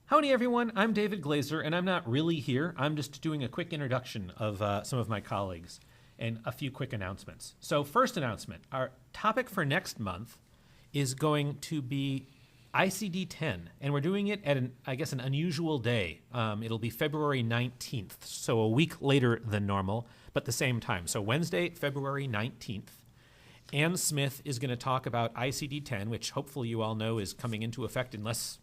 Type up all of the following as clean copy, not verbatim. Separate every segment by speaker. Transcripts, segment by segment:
Speaker 1: Howdy, everyone. I'm David Glazer, and I'm not really here. I'm just doing a quick introduction of some of my colleagues and a few quick announcements. So first announcement, our topic for next month is going to be ICD-10, and we're doing it at, an unusual day. It'll be February 19th, so a week later than normal, but the same time. So Wednesday, February 19th. Ann Smith is going to talk about ICD-10, which hopefully you all know is coming into effect unless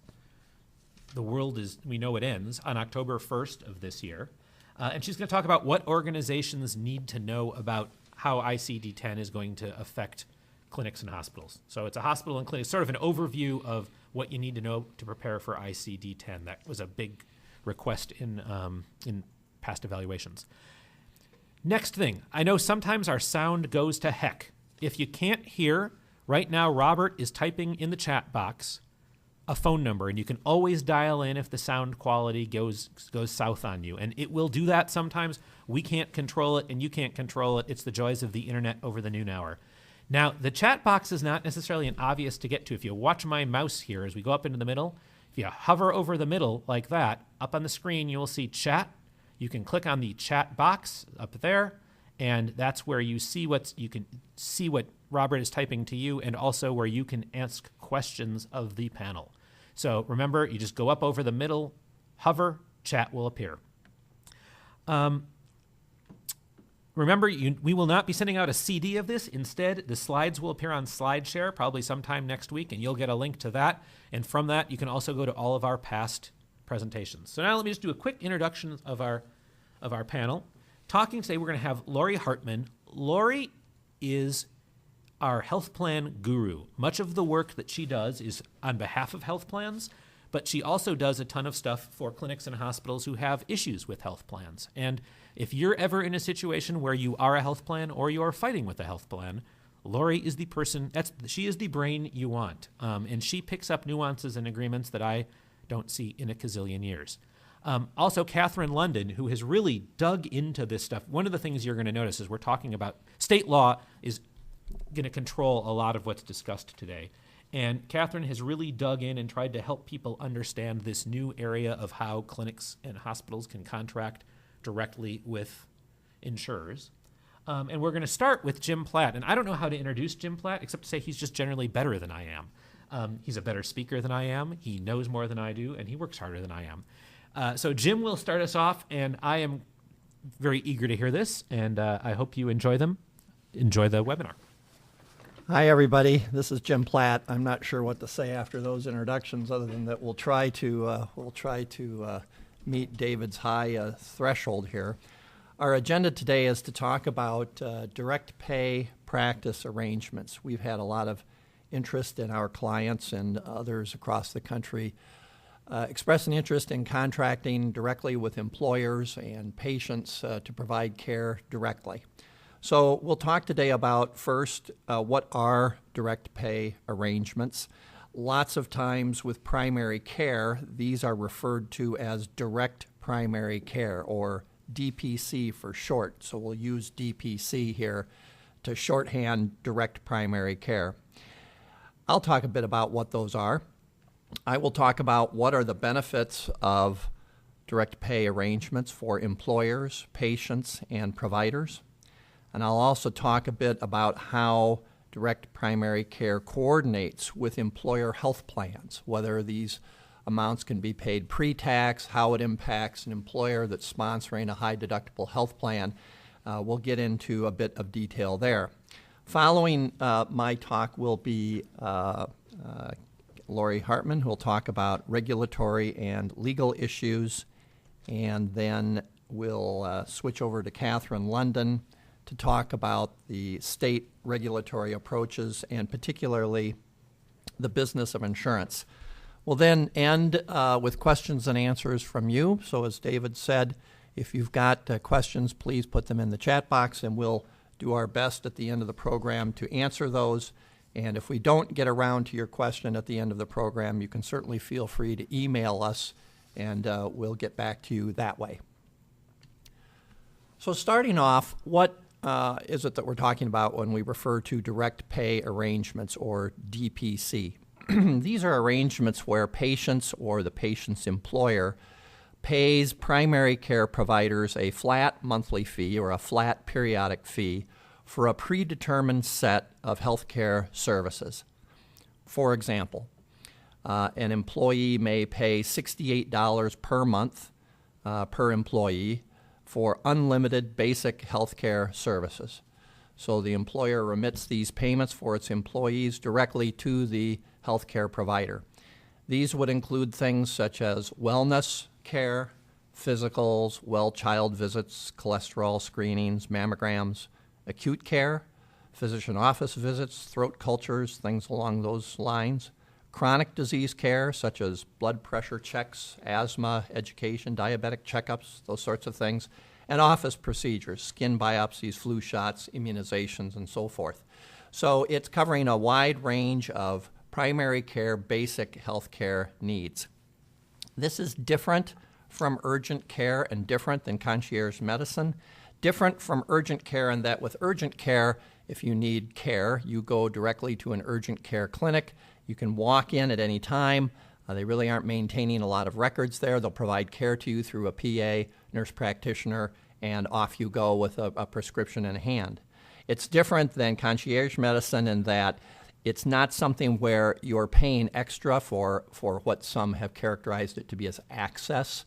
Speaker 1: the world we know it ends, on October 1st of this year. And she's going to talk about what organizations need to know about how ICD-10 is going to affect clinics and hospitals. So it's a hospital and clinic, sort of an overview of what you need to know to prepare for ICD-10. That was a big request in past evaluations. Next thing, I know sometimes our sound goes to heck. If you can't hear, right now Robert is typing in the chat box a phone number, and you can always dial in if the sound quality goes south on you. And it will do that sometimes. We can't control it, and you can't control it. It's the joys of the internet over the noon hour. Now, the chat box is not necessarily an obvious to get to. If you watch my mouse here as we go up into the middle, if you hover over the middle like that, up on the screen you will see chat. You can click on the chat box up there, and that's where you can see what Robert is typing to you, and also where you can ask questions of the panel. So remember, you just go up over the middle, hover, chat will appear. Remember, we will not be sending out a CD of this. Instead, the slides will appear on SlideShare probably sometime next week, and you'll get a link to that. And from that, you can also go to all of our past presentations. So now let me just do a quick introduction of our panel. Talking today, we're going to have Lori Hartman. Lori is our health plan guru. Much of the work that she does is on behalf of health plans, but she also does a ton of stuff for clinics and hospitals who have issues with health plans. And if you're ever in a situation where you are a health plan or you're fighting with a health plan, Lori is the person, she is the brain you want. And she picks up nuances and agreements that I don't see in a gazillion years. Also, Catherine London, who has really dug into this stuff. One of the things you're going to notice is we're talking about state law is going to control a lot of what's discussed today. And Catherine has really dug in and tried to help people understand this new area of how clinics and hospitals can contract directly with insurers. And we're going to start with Jim Platt. And I don't know how to introduce Jim Platt, except to say he's just generally better than I am. He's a better speaker than I am. He knows more than I do, and he works harder than I am. So Jim will start us off, and I am very eager to hear this, and I hope you enjoy the webinar.
Speaker 2: Hi, everybody. This is Jim Platt. I'm not sure what to say after those introductions, other than that we'll try to meet David's high threshold here. Our agenda today is to talk about direct pay practice arrangements. We've had a lot of interest in our clients and others across the country express an interest in contracting directly with employers and patients to provide care directly. So we'll talk today about first what are direct pay arrangements. Lots of times with primary care, these are referred to as direct primary care, or DPC for short. So we'll use DPC here to shorthand direct primary care. I'll talk a bit about what those are. I will talk about what are the benefits of direct pay arrangements for employers, patients, and providers. And I'll also talk a bit about how direct primary care coordinates with employer health plans, whether these amounts can be paid pre-tax, how it impacts an employer that's sponsoring a high deductible health plan. We'll get into a bit of detail there. Following my talk will be Lori Hartman, who will talk about regulatory and legal issues, and then we'll switch over to Catherine London to talk about the state regulatory approaches and particularly the business of insurance. We'll then end with questions and answers from you. So as David said, if you've got questions, please put them in the chat box, and we'll do our best at the end of the program to answer those. And if we don't get around to your question at the end of the program, you can certainly feel free to email us, and we'll get back to you that way. So starting off, what is it that we're talking about when we refer to direct pay arrangements, or DPC? These are arrangements where patients or the patient's employer pays primary care providers a flat monthly fee or a flat periodic fee for a predetermined set of healthcare services. For example, an employee may pay $68 per month per employee for unlimited basic healthcare services. So the employer remits these payments for its employees directly to the healthcare provider. These would include things such as wellness care, physicals, well child visits, cholesterol screenings, mammograms, acute care, physician office visits, throat cultures, things along those lines, chronic disease care such as blood pressure checks, asthma, education, diabetic checkups, those sorts of things, and office procedures, skin biopsies, flu shots, immunizations, and so forth. So it's covering a wide range of primary care, basic health care needs. This is different from urgent care and different than concierge medicine. Different from urgent care in that with urgent care, if you need care, you go directly to an urgent care clinic. You can walk in at any time. They really aren't maintaining a lot of records there. They'll provide care to you through a PA, nurse practitioner, and off you go with a prescription in hand. It's different than concierge medicine in that it's not something where you're paying extra for what some have characterized it to be as access.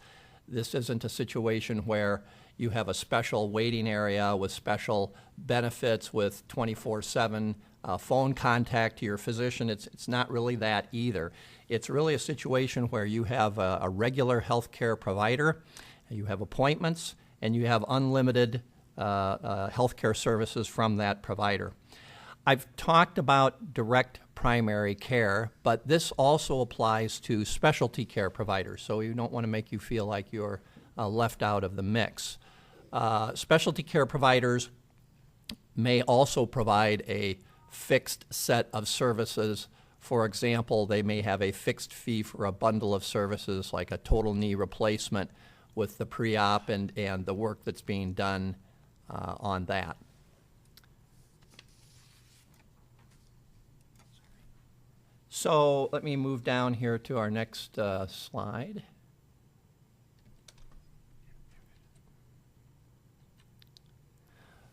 Speaker 2: This isn't a situation where you have a special waiting area with special benefits with 24/7 phone contact to your physician. It's not really that either. It's really a situation where you have a regular health care provider, you have appointments, and you have unlimited health care services from that provider. I've talked about direct primary care, but this also applies to specialty care providers, so we don't want to make you feel like you're left out of the mix. Specialty care providers may also provide a fixed set of services. For example, they may have a fixed fee for a bundle of services like a total knee replacement with the pre-op and the work that's being done on that. So let me move down here to our next slide.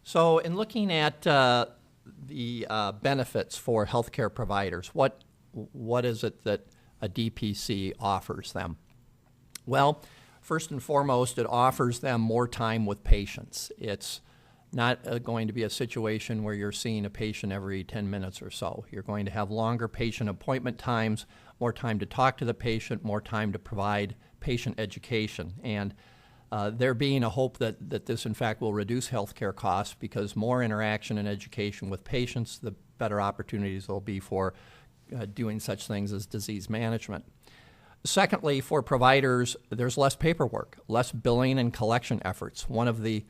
Speaker 2: So in looking at the benefits for healthcare providers, what is it that a DPC offers them? Well, first and foremost, it offers them more time with patients. It's not going to be a situation where you're seeing a patient every 10 minutes or so. You're going to have longer patient appointment times, more time to talk to the patient, more time to provide patient education. And there being a hope that this, in fact, will reduce healthcare costs because more interaction and education with patients, the better opportunities there will be for doing such things as disease management. Secondly, for providers, there's less paperwork, less billing and collection efforts. One of the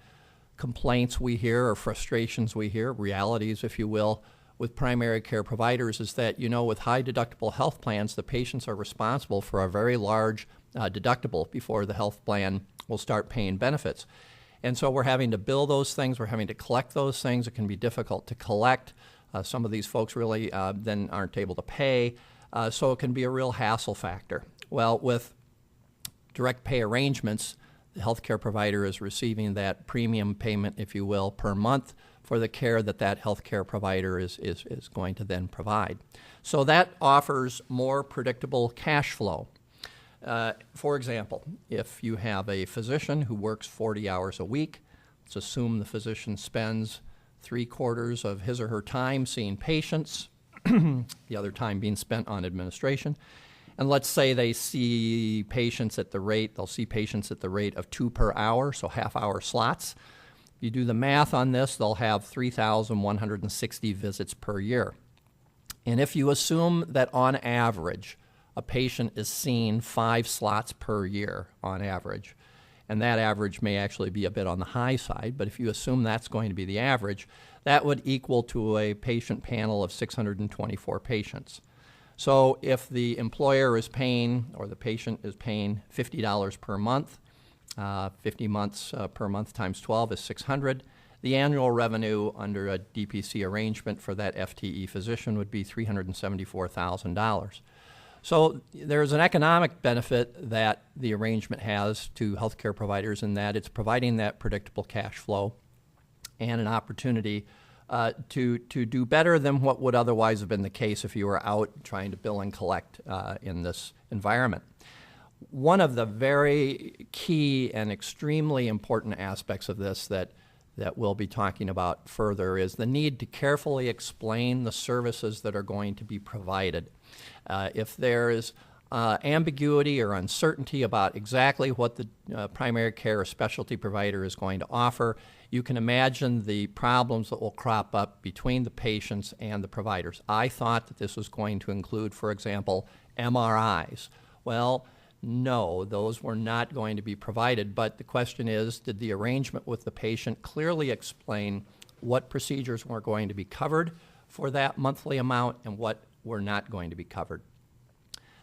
Speaker 2: complaints we hear or frustrations we hear, realities, if you will, with primary care providers is that, with high deductible health plans, the patients are responsible for a very large deductible before the health plan will start paying benefits. And so we're having to bill those things, we're having to collect those things. It can be difficult to collect. Some of these folks really then aren't able to pay, so it can be a real hassle factor. Well, with direct pay arrangements, the healthcare provider is receiving that premium payment, if you will, per month for the care that healthcare provider is going to then provide. So that offers more predictable cash flow. For example, if you have a physician who works 40 hours a week, let's assume the physician spends 3/4 of his or her time seeing patients, the other time being spent on administration. And let's say they see patients at the rate, they'll see patients at the rate of 2 per hour, so half-hour slots. If you do the math on this, they'll have 3,160 visits per year. And if you assume that on average, a patient is seeing 5 slots per year on average, and that average may actually be a bit on the high side, but if you assume that's going to be the average, that would equal to a patient panel of 624 patients. So if the employer is paying, or the patient is paying $50 per month, 50 months per month times 12 is 600. The annual revenue under a DPC arrangement for that FTE physician would be $374,000. So there's an economic benefit that the arrangement has to healthcare providers in that it's providing that predictable cash flow and an opportunity to do better than what would otherwise have been the case if you were out trying to bill and collect in this environment. One of the very key and extremely important aspects of this that we'll be talking about further is the need to carefully explain the services that are going to be provided. If there is ambiguity or uncertainty about exactly what the primary care or specialty provider is going to offer, you can imagine the problems that will crop up between the patients and the providers. I thought that this was going to include, for example, MRIs. Well, no, those were not going to be provided, but the question is, did the arrangement with the patient clearly explain what procedures were going to be covered for that monthly amount and what were not going to be covered?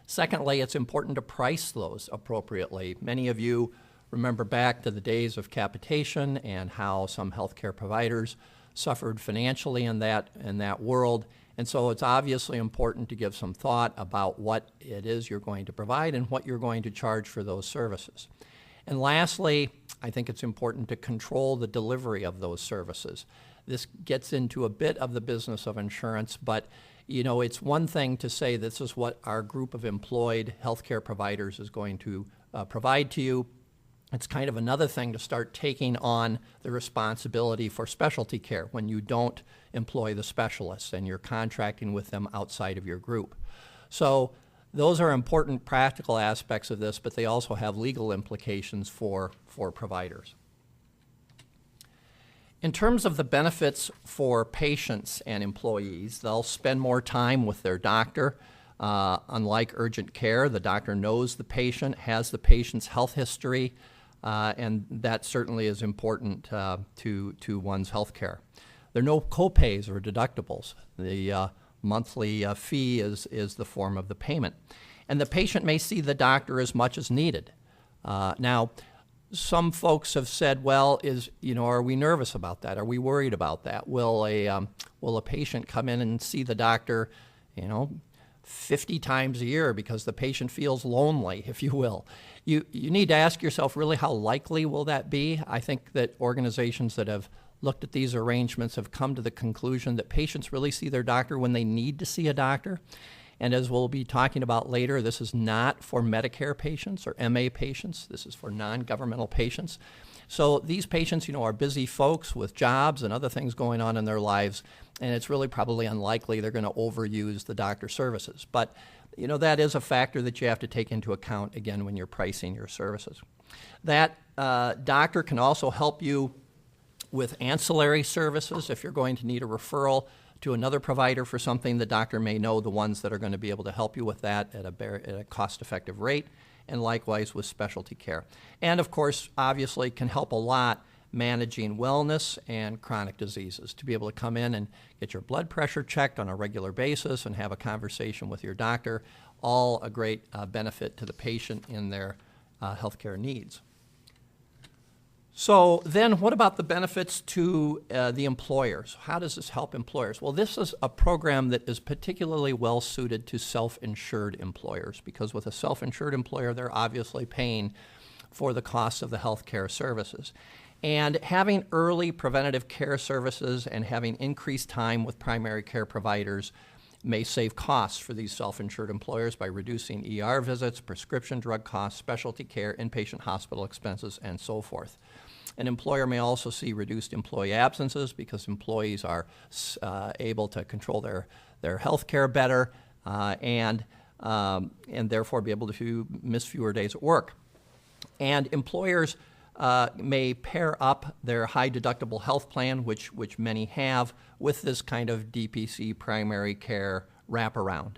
Speaker 2: Secondly, it's important to price those appropriately. Many of you remember back to the days of capitation and how some healthcare providers suffered financially in that world. And so it's obviously important to give some thought about what it is you're going to provide and what you're going to charge for those services. And lastly, I think it's important to control the delivery of those services. This gets into a bit of the business of insurance, but it's one thing to say this is what our group of employed healthcare providers is going to provide to you. It's kind of another thing to start taking on the responsibility for specialty care when you don't employ the specialists and you're contracting with them outside of your group. So those are important practical aspects of this, but they also have legal implications for providers. In terms of the benefits for patients and employees, they'll spend more time with their doctor. Unlike urgent care, the doctor knows the patient, has the patient's health history, and that certainly is important to one's health care. There are no copays or deductibles. The monthly fee is the form of the payment. And the patient may see the doctor as much as needed. Now, some folks have said, well, are we nervous about that? Are we worried about that? Will a patient come in and see the doctor, 50 times a year because the patient feels lonely, if you will? You need to ask yourself, really, how likely will that be? I think that organizations that have looked at these arrangements have come to the conclusion that patients really see their doctor when they need to see a doctor. And as we'll be talking about later, this is not for Medicare patients or MA patients. This is for non-governmental patients. So these patients, are busy folks with jobs and other things going on in their lives, and it's really probably unlikely they're going to overuse the doctor services. But, that is a factor that you have to take into account, again, when you're pricing your services. That doctor can also help you with ancillary services. If you're going to need a referral to another provider for something, the doctor may know the ones that are going to be able to help you with that at a cost-effective rate, and likewise with specialty care. And of course, obviously, can help a lot managing wellness and chronic diseases, to be able to come in and get your blood pressure checked on a regular basis and have a conversation with your doctor, all a great benefit to the patient in their healthcare needs. So then what about the benefits to the employers? How does this help employers? Well, this is a program that is particularly well suited to self-insured employers, because with a self-insured employer, they're obviously paying for the costs of the health care services. And having early preventative care services and having increased time with primary care providers may save costs for these self-insured employers by reducing ER visits, prescription drug costs, specialty care, inpatient hospital expenses, and so forth. An employer may also see reduced employee absences because employees are able to control their health care better and therefore be able to miss fewer days at work. And employers may pair up their high deductible health plan, which many have, with this kind of DPC primary care wraparound.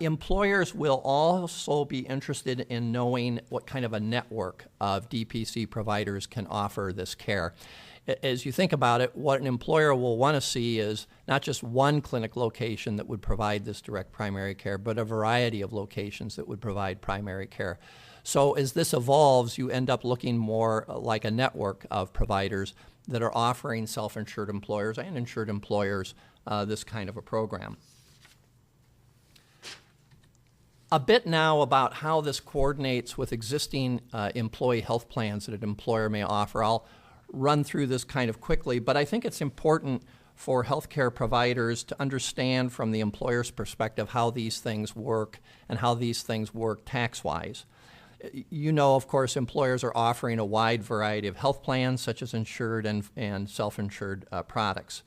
Speaker 2: Employers will also be interested in knowing what kind of a network of DPC providers can offer this care. As you think about it, what an employer will want to see is not just one clinic location that would provide this direct primary care, but a variety of locations that would provide primary care. So as this evolves, you end up looking more like a network of providers that are offering self-insured employers and insured employers this kind of a program. A bit now about how this coordinates with existing employee health plans that an employer may offer. I'll run through this kind of quickly, but I think it's important for healthcare providers to understand from the employer's perspective how these things work and how these things work tax-wise. You know, of course, employers are offering a wide variety of health plans, such as insured and self-insured products.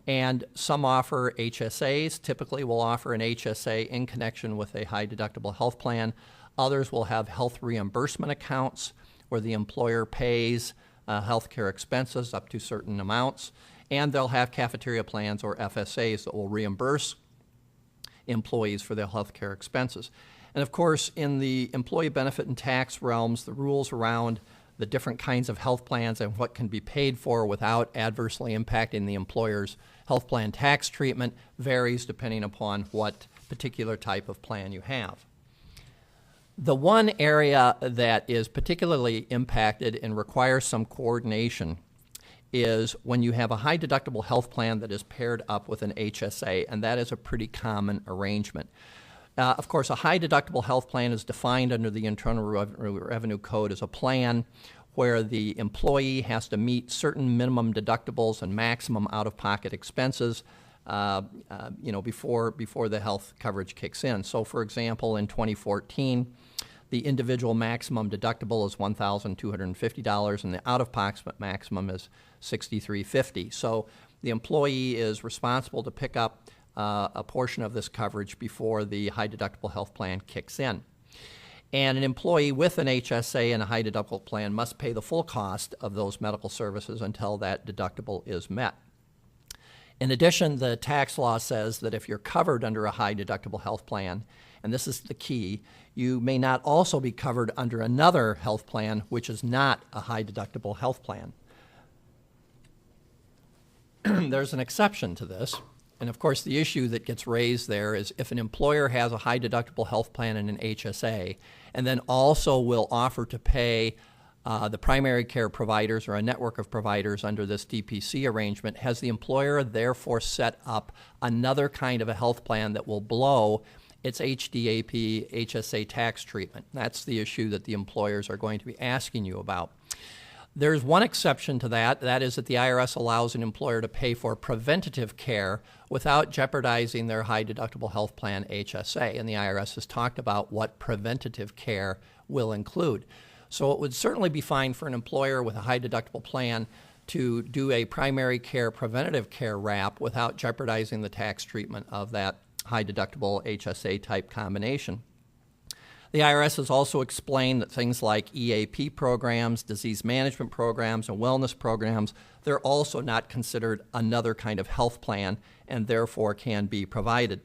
Speaker 2: And some offer HSAs. Typically will offer an HSA in connection with a high deductible health plan. Others will have health reimbursement accounts where the employer pays health care expenses up to certain amounts. And they'll have cafeteria plans or FSAs that will reimburse employees for their health care expenses. And of course, in the employee benefit and tax realms, the rules around the different kinds of health plans and what can be paid for without adversely impacting the employer's health plan tax treatment varies depending upon what particular type of plan you have. The one area that is particularly impacted and requires some coordination is when you have a high deductible health plan that is paired up with an HSA, and that is a pretty common arrangement. Of course, a high deductible health plan is defined under the Internal Revenue Code as a plan where the employee has to meet certain minimum deductibles and maximum out-of-pocket expenses before the health coverage kicks in. So, for example, in 2014, the individual maximum deductible is $1,250, and the out-of-pocket maximum is $6,350. So the employee is responsible to pick up a portion of this coverage before the high deductible health plan kicks in. And an employee with an HSA and a high deductible plan must pay the full cost of those medical services until that deductible is met. In addition, the tax law says that if you're covered under a high deductible health plan, and this is the key, you may not also be covered under another health plan which is not a high deductible health plan. There's an exception to this. And of course, the issue that gets raised there is if an employer has a high deductible health plan and an HSA, and then also will offer to pay the primary care providers or a network of providers under this DPC arrangement, has the employer therefore set up another kind of a health plan that will blow its HDAP, HSA tax treatment? That's the issue that the employers are going to be asking you about. There's one exception to that. That is that the IRS allows an employer to pay for preventative care without jeopardizing their high deductible health plan HSA. And the IRS has talked about what preventative care will include. So it would certainly be fine for an employer with a high deductible plan to do a primary care preventative care wrap without jeopardizing the tax treatment of that high deductible HSA type combination. The IRS has also explained that things like EAP programs, disease management programs, and wellness programs, they're also not considered another kind of health plan and therefore can be provided.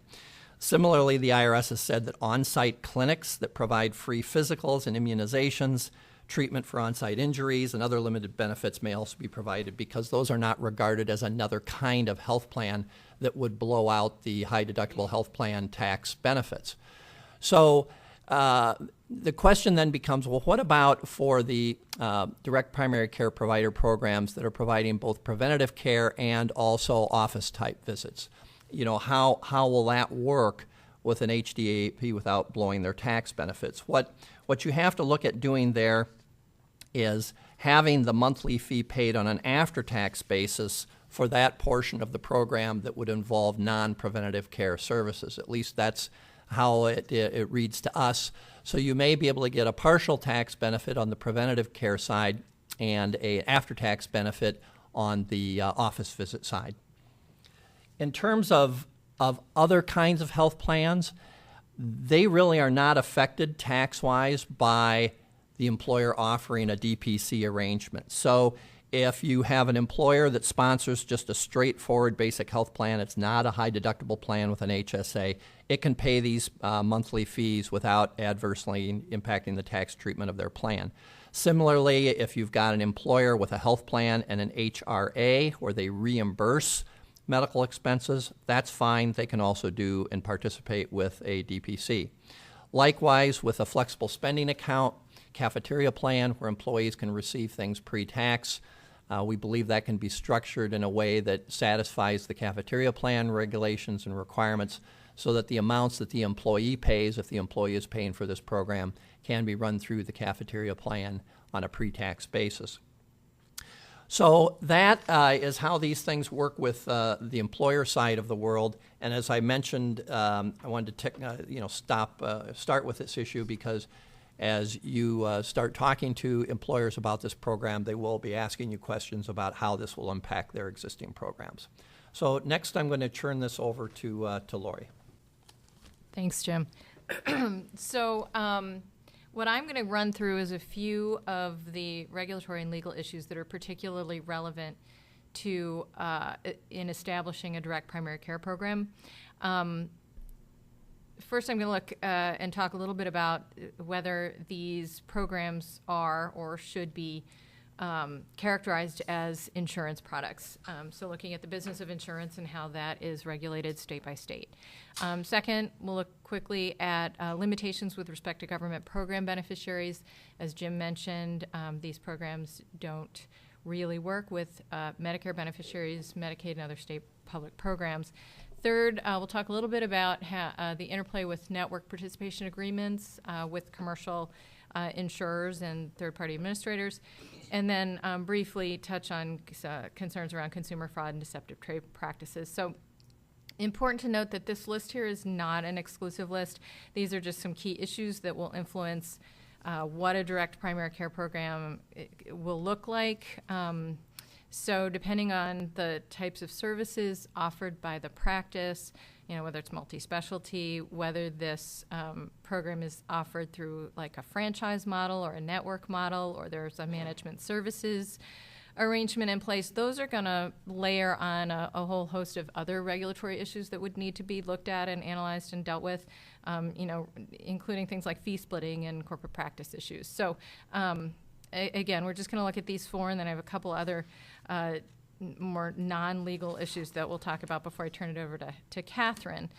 Speaker 2: Similarly, the IRS has said that on-site clinics that provide free physicals and immunizations, treatment for on-site injuries, and other limited benefits may also be provided because those are not regarded as another kind of health plan that would blow out the high deductible health plan tax benefits. So the question then becomes, well, what about for the direct primary care provider programs that are providing both preventative care and also office-type visits? You know, how will that work with an HDAP without blowing their tax benefits? What you have to look at doing there is having the monthly fee paid on an after-tax basis for that portion of the program that would involve non-preventative care services. At least that's how it reads to us. So you may be able to get a partial tax benefit on the preventative care side and a after-tax benefit on the office visit side. In terms of other kinds of health plans, they really are not affected tax-wise by the employer offering a DPC arrangement. So if you have an employer that sponsors just a straightforward basic health plan, it's not a high deductible plan with an HSA, it can pay these monthly fees without adversely impacting the tax treatment of their plan. Similarly, if you've got an employer with a health plan and an HRA where they reimburse medical expenses, that's fine. They can also do and participate with a DPC. Likewise, with a flexible spending account, cafeteria plan where employees can receive things pre-tax, we believe that can be structured in a way that satisfies the cafeteria plan regulations and requirements so that the amounts that the employee pays, if the employee is paying for this program, can be run through the cafeteria plan on a pre-tax basis. So that is how these things work with the employer side of the world. And as I mentioned, I wanted to start with this issue because as you start talking to employers about this program, they will be asking you questions about how this will impact their existing programs. So next, I'm going to turn this over to Lori.
Speaker 3: Thanks, Jim. So what I'm going to run through is a few of the regulatory and legal issues that are particularly relevant to in establishing a direct primary care program. First, I'm going to look and talk a little bit about whether these programs are or should be characterized as insurance products. So looking at the business of insurance and how that is regulated state by state. Second, we'll look quickly at limitations with respect to government program beneficiaries. As Jim mentioned, these programs don't really work with Medicare beneficiaries, Medicaid, and other state public programs. Third, we'll talk a little bit about the interplay with network participation agreements with commercial insurers and third-party administrators, and then briefly touch on concerns around consumer fraud and deceptive trade practices. So important to note that this list here is not an exclusive list. These are just some key issues that will influence what a direct primary care program will look like. So depending on the types of services offered by the practice, whether it's multi-specialty, whether this program is offered through like a franchise model or a network model, or there's a management services arrangement in place, those are going to layer on a whole host of other regulatory issues that would need to be looked at and analyzed and dealt with, including things like fee splitting and corporate practice issues. So again, we're just going to look at these four, and then I have a couple other more non-legal issues that we'll talk about before I turn it over to Catherine.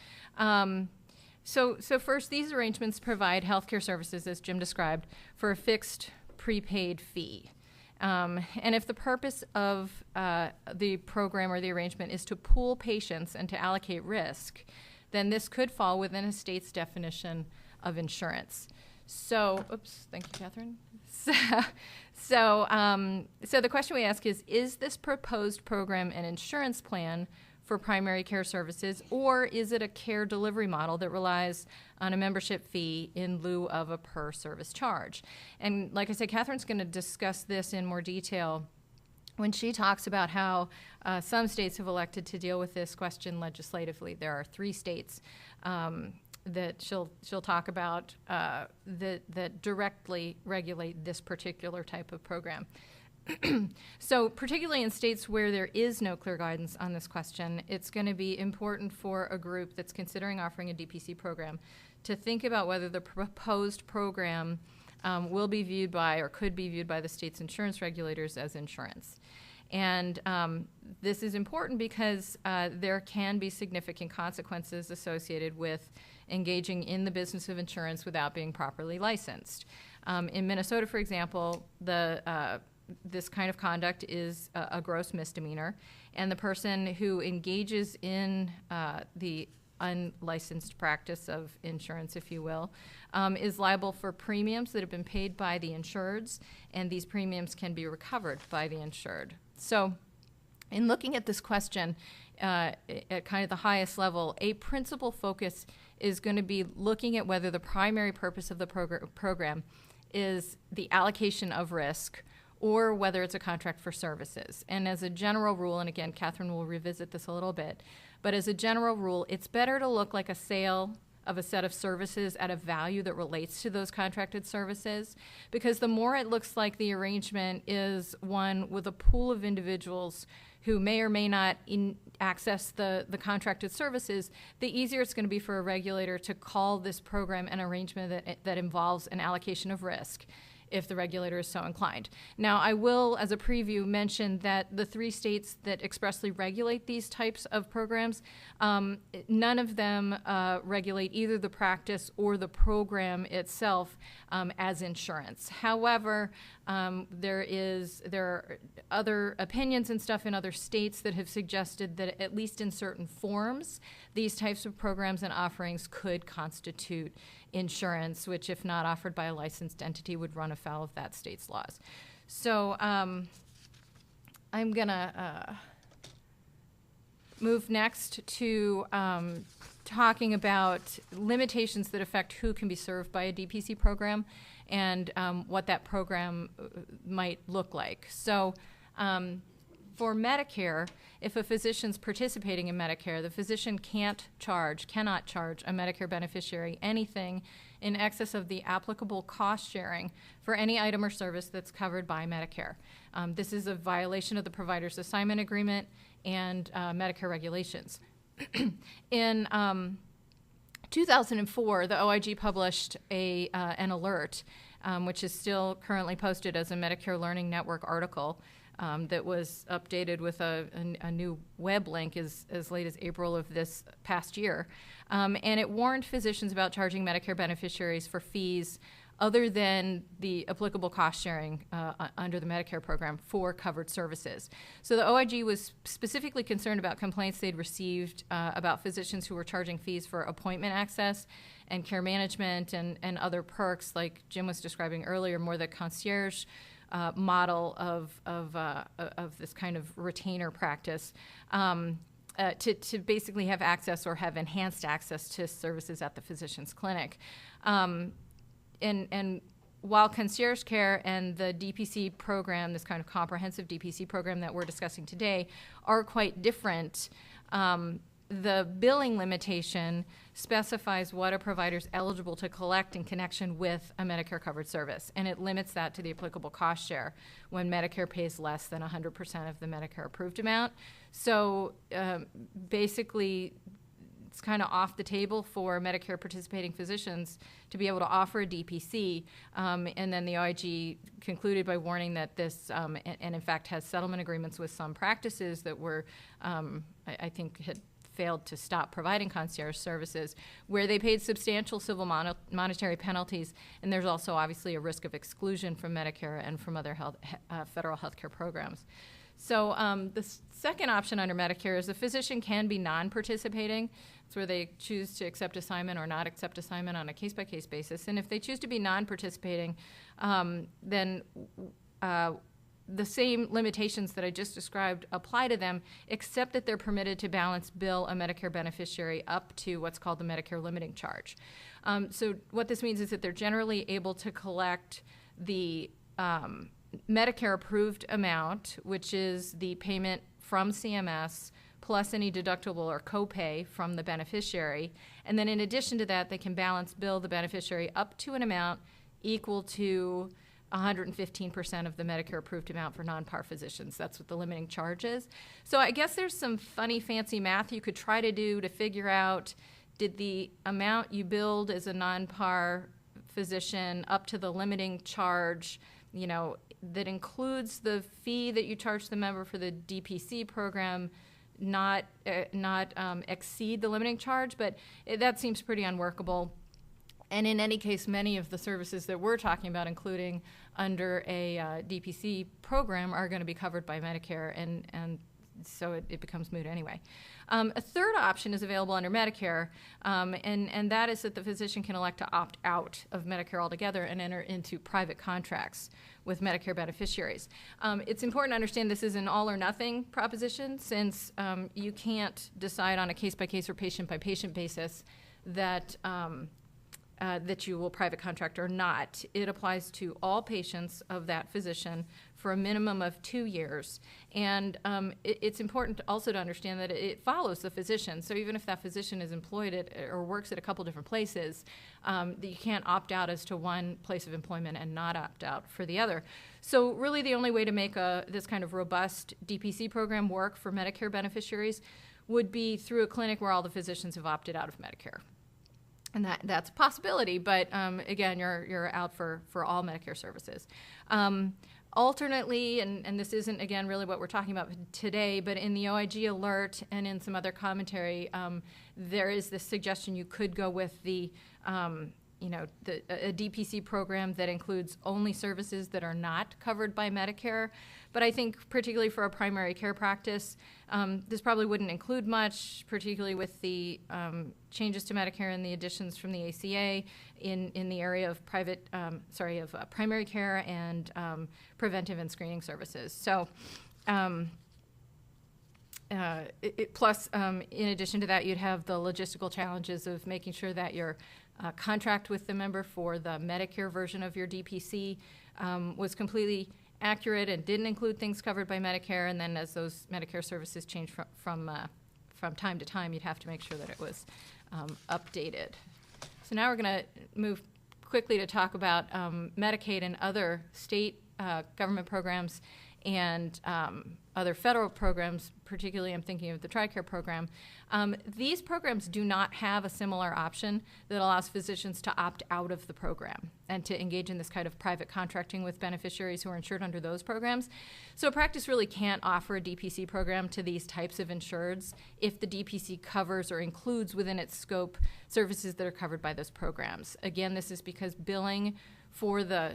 Speaker 3: So first, these arrangements provide healthcare services, as Jim described, for a fixed prepaid fee. And if the purpose of the program or the arrangement is to pool patients and to allocate risk, then this could fall within a state's definition of insurance. So, thank you, Catherine. So the question we ask is this proposed program an insurance plan for primary care services, or is it a care delivery model that relies on a membership fee in lieu of a per service charge? And like I said, Catherine's going to discuss this in more detail when she talks about how some states have elected to deal with this question legislatively. There are 3 states that she'll talk about that directly regulate this particular type of program. So particularly in states where there is no clear guidance on this question, it's going to be important for a group that's considering offering a DPC program to think about whether the proposed program will be viewed by or could be viewed by the state's insurance regulators as insurance. And this is important because there can be significant consequences associated with engaging in the business of insurance without being properly licensed. In Minnesota, for example, this kind of conduct is a gross misdemeanor, and the person who engages in the unlicensed practice of insurance, if you will, is liable for premiums that have been paid by the insureds, and these premiums can be recovered by the insured. So in looking at this question at kind of the highest level, a principal focus is going to be looking at whether the primary purpose of the program is the allocation of risk or whether it's a contract for services. And as a general rule, and again, Catherine will revisit this a little bit, but as a general rule, it's better to look like a sale of a set of services at a value that relates to those contracted services, because the more it looks like the arrangement is one with a pool of individuals who may or may not access the contracted services, the easier it's going to be for a regulator to call this program an arrangement that involves an allocation of risk. if the regulator is so inclined. Now, I will, as a preview, mention that the 3 states that expressly regulate these types of programs, none of them regulate either the practice or the program itself as insurance. However, there are other opinions and stuff in other states that have suggested that at least in certain forms, these types of programs and offerings could constitute insurance, which, if not offered by a licensed entity, would run afoul of that state's laws. So I'm going to move next to talking about limitations that affect who can be served by a DPC program and what that program might look like. So for Medicare, if a physician's participating in Medicare, the physician cannot charge a Medicare beneficiary anything in excess of the applicable cost sharing for any item or service that's covered by Medicare. This is a violation of the provider's assignment agreement and Medicare regulations. In 2004, the OIG published an alert, which is still currently posted as a Medicare Learning Network article that was updated with a new web link as late as April of this past year. And it warned physicians about charging Medicare beneficiaries for fees other than the applicable cost sharing under the Medicare program for covered services. So the OIG was specifically concerned about complaints they'd received about physicians who were charging fees for appointment access and care management and other perks, like Jim was describing earlier, more the concierge model of this kind of retainer practice to basically have access or have enhanced access to services at the physician's clinic. And while concierge care and the DPC program, this kind of comprehensive DPC program that we're discussing today, are quite different, the billing limitation specifies what a provider is eligible to collect in connection with a Medicare covered service, and it limits that to the applicable cost share when Medicare pays less than 100% of the Medicare approved amount. So basically, it's kind of off the table for Medicare participating physicians to be able to offer a DPC, and then the OIG concluded by warning that this, and in fact has settlement agreements with some practices that were, I think, had failed to stop providing concierge services, where they paid substantial civil monetary penalties, and there's also obviously a risk of exclusion from Medicare and from other federal health care programs. So the second option under Medicare is the physician can be non-participating. It's where they choose to accept assignment or not accept assignment on a case-by-case basis. And if they choose to be non-participating, then the same limitations that I just described apply to them, except that they're permitted to balance bill a Medicare beneficiary up to what's called the Medicare limiting charge. So what this means is that they're generally able to collect the Medicare approved amount, which is the payment from CMS plus any deductible or copay from the beneficiary. And then in addition to that, they can balance bill the beneficiary up to an amount equal to 115% of the Medicare approved amount for non-par physicians. That's what the limiting charge is. So I guess there's some funny, fancy math you could try to do to figure out, did the amount you billed as a non-par physician up to the limiting charge, that includes the fee that you charge the member for the DPC program, not exceed the limiting charge, but that seems pretty unworkable. And in any case, many of the services that we're talking about, including under a DPC program, are going to be covered by Medicare, and so it becomes moot anyway. A third option is available under Medicare, and that is that the physician can elect to opt out of Medicare altogether and enter into private contracts with Medicare beneficiaries. It's important to understand this is an all-or-nothing proposition, since you can't decide on a case-by-case or patient-by-patient basis that that you will private contract or not. It applies to all patients of that physician for a minimum of 2 years. And it's important also to understand that it follows the physician. So even if that physician is employed at or works at a couple different places, you can't opt out as to one place of employment and not opt out for the other. So really the only way to make this kind of robust DPC program work for Medicare beneficiaries would be through a clinic where all the physicians have opted out of Medicare. And that's a possibility, but again, you're out for all Medicare services. Alternately, and this isn't, again, really what we're talking about today, but in the OIG alert and in some other commentary, there is this suggestion you could go with a DPC program that includes only services that are not covered by Medicare. But I think particularly for a primary care practice, this probably wouldn't include much, particularly with the changes to Medicare and the additions from the ACA in the area of primary care and preventive and screening services. So. Plus, in addition to that, you'd have the logistical challenges of making sure that your contract with the member for the Medicare version of your DPC was completely accurate and didn't include things covered by Medicare. And then as those Medicare services change from time to time, you'd have to make sure that it was updated. So now we're going to move quickly to talk about Medicaid and other state government programs and other federal programs, particularly I'm thinking of the TRICARE program. These programs do not have a similar option that allows physicians to opt out of the program and to engage in this kind of private contracting with beneficiaries who are insured under those programs. So a practice really can't offer a DPC program to these types of insureds if the DPC covers or includes within its scope services that are covered by those programs. Again, this is because billing for the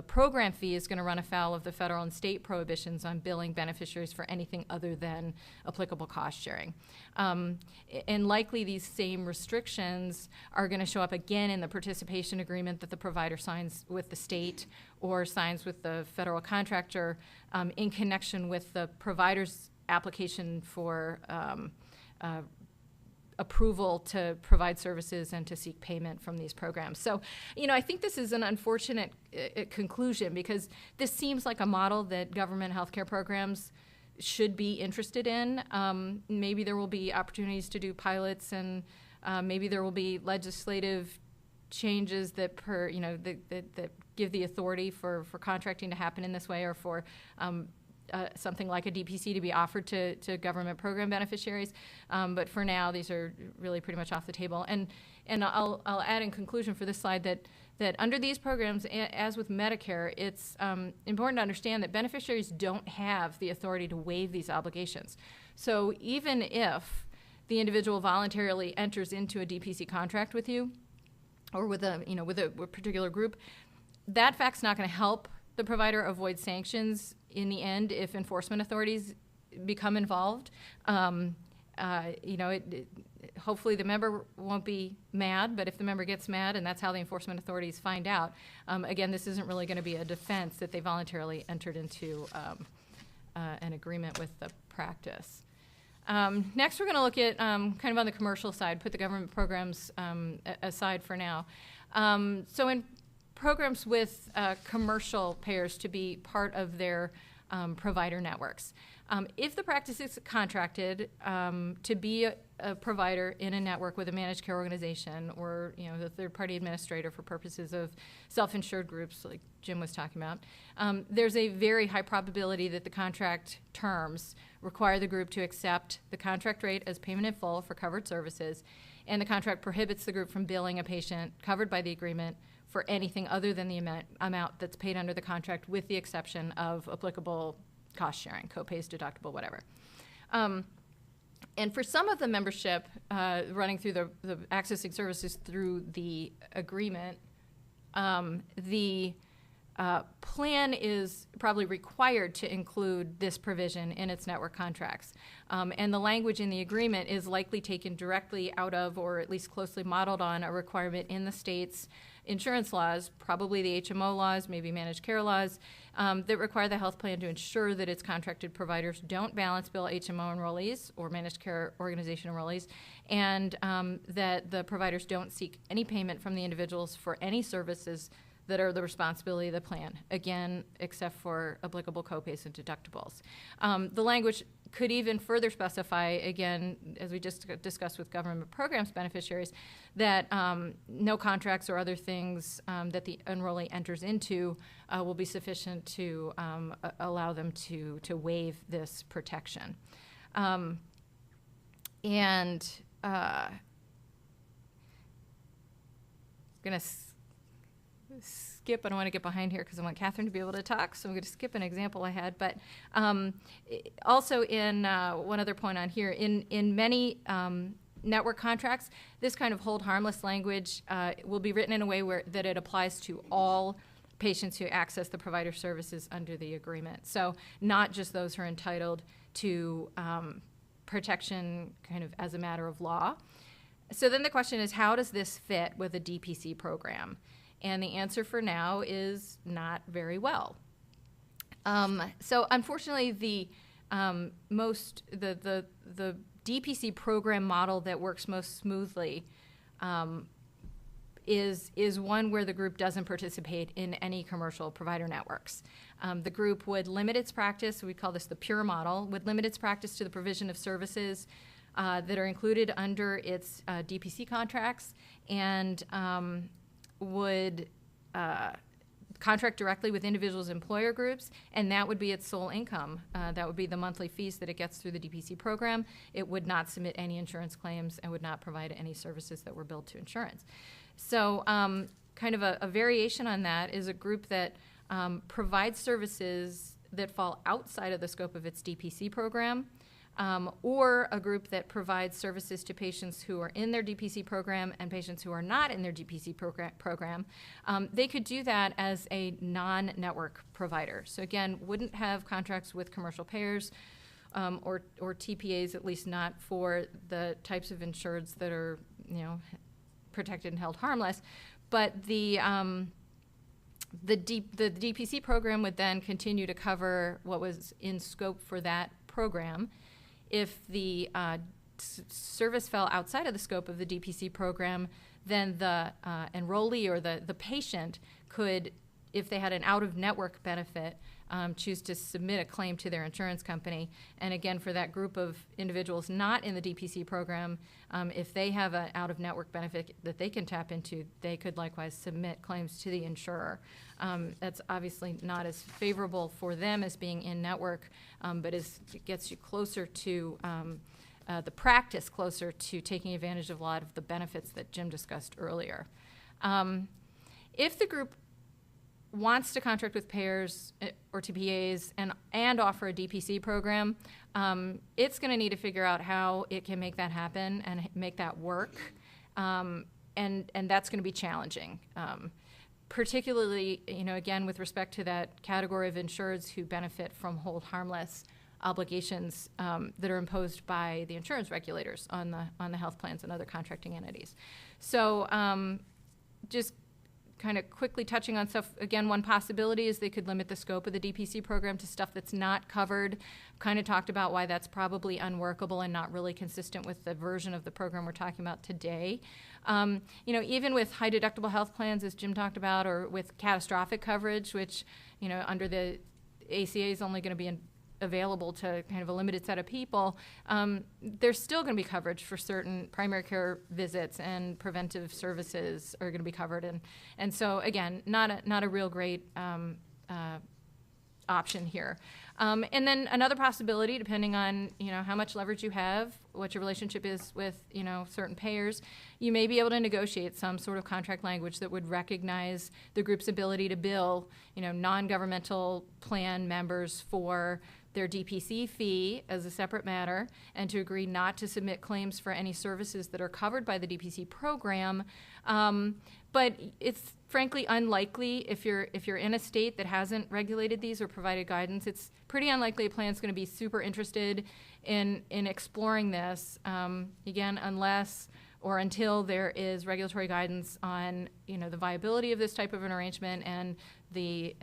Speaker 3: program fee is going to run afoul of the federal and state prohibitions on billing beneficiaries for anything other than applicable cost sharing. And likely these same restrictions are going to show up again in the participation agreement that the provider signs with the state or signs with the federal contractor in connection with the provider's application for approval to provide services and to seek payment from these programs. So, I think this is an unfortunate conclusion because this seems like a model that government healthcare programs should be interested in. Maybe there will be opportunities to do pilots, and maybe there will be legislative changes that that give the authority for contracting to happen in this way, or for something like a DPC to be offered to government program beneficiaries. But for now, these are really pretty much off the table. And I'll add in conclusion for this slide that under these programs, as with Medicare, it's important to understand that beneficiaries don't have the authority to waive these obligations. So even if the individual voluntarily enters into a DPC contract with you, or with a particular group, that fact's not going to help the provider avoid sanctions in the end if enforcement authorities become involved. Hopefully the member won't be mad, but if the member gets mad and that's how the enforcement authorities find out, again, this isn't really going to be a defense that they voluntarily entered into an agreement with the practice. Next, we're going to look at kind of on the commercial side, put the government programs aside for now. So in programs with commercial payers to be part of their provider networks. If the practice is contracted to be a provider in a network with a managed care organization or the third-party administrator for purposes of self-insured groups like Jim was talking about, there's a very high probability that the contract terms require the group to accept the contract rate as payment in full for covered services, and the contract prohibits the group from billing a patient covered by the agreement for anything other than the amount that's paid under the contract, with the exception of applicable cost sharing, co-pays, deductible, whatever. And for some of the membership running through the accessing services through the agreement, the plan is probably required to include this provision in its network contracts. And the language in the agreement is likely taken directly out of, or at least closely modeled on, a requirement in the state's insurance laws, probably the HMO laws, maybe managed care laws, that require the health plan to ensure that its contracted providers don't balance bill HMO enrollees or managed care organization enrollees, and that the providers don't seek any payment from the individuals for any services that are the responsibility of the plan, again, except for applicable copays and deductibles. The language could even further specify, again, as we just discussed with government programs beneficiaries, that no contracts or other things that the enrollee enters into will be sufficient to allow them to waive this protection. going to skip. I don't want to get behind here because I want Catherine to be able to talk, so I'm going to skip an example I had. But also in one other point on here, in many network contracts, this kind of hold harmless language will be written in a way that it applies to all patients who access the provider services under the agreement. So not just those who are entitled to protection kind of as a matter of law. So then the question is, how does this fit with a DPC program? And the answer for now is not very well. So unfortunately, the DPC program model that works most smoothly is one where the group doesn't participate in any commercial provider networks. The group would limit its practice, we call this the pure model, would limit its practice to the provision of services that are included under its DPC contracts, and would contract directly with individuals' employer groups, and that would be its sole income. That would be the monthly fees that it gets through the DPC program. It would not submit any insurance claims and would not provide any services that were billed to insurance. So kind of a variation on that is a group that provides services that fall outside of the scope of its DPC program, or a group that provides services to patients who are in their DPC program and patients who are not in their DPC program. They could do that as a non-network provider. So again, wouldn't have contracts with commercial payers or TPAs, at least not for the types of insureds that are, protected and held harmless. But the DPC program would then continue to cover what was in scope for that program. If the service fell outside of the scope of the DPC program, then the enrollee or the patient could, if they had an out-of-network benefit, choose to submit a claim to their insurance company. And again, for that group of individuals not in the DPC program, if they have an out-of-network benefit that they can tap into, they could likewise submit claims to the insurer. That's obviously not as favorable for them as being in-network, but it gets you closer to the practice, closer to taking advantage of a lot of the benefits that Jim discussed earlier. If the group wants to contract with payers or TPAs and offer a DPC program, it's going to need to figure out how it can make that happen and make that work, and that's going to be challenging, particularly, again, with respect to that category of insureds who benefit from hold harmless obligations that are imposed by the insurance regulators on the health plans and other contracting entities. So just kind of quickly touching on stuff, again, one possibility is they could limit the scope of the DPC program to stuff that's not covered. Kind of talked about why that's probably unworkable and not really consistent with the version of the program we're talking about today. Even with high deductible health plans, as Jim talked about, or with catastrophic coverage, which, under the ACA is only going to be available to kind of a limited set of people, there's still going to be coverage for certain primary care visits, and preventive services are going to be covered. And so, again, not a real great option here. And then another possibility, depending on how much leverage you have, what your relationship is with certain payers, you may be able to negotiate some sort of contract language that would recognize the group's ability to bill non-governmental plan members for their DPC fee as a separate matter, and to agree not to submit claims for any services that are covered by the DPC program. But it's frankly unlikely, if you're in a state that hasn't regulated these or provided guidance, it's pretty unlikely a plan's going to be super interested in exploring this, again, unless or until there is regulatory guidance on the viability of this type of an arrangement and the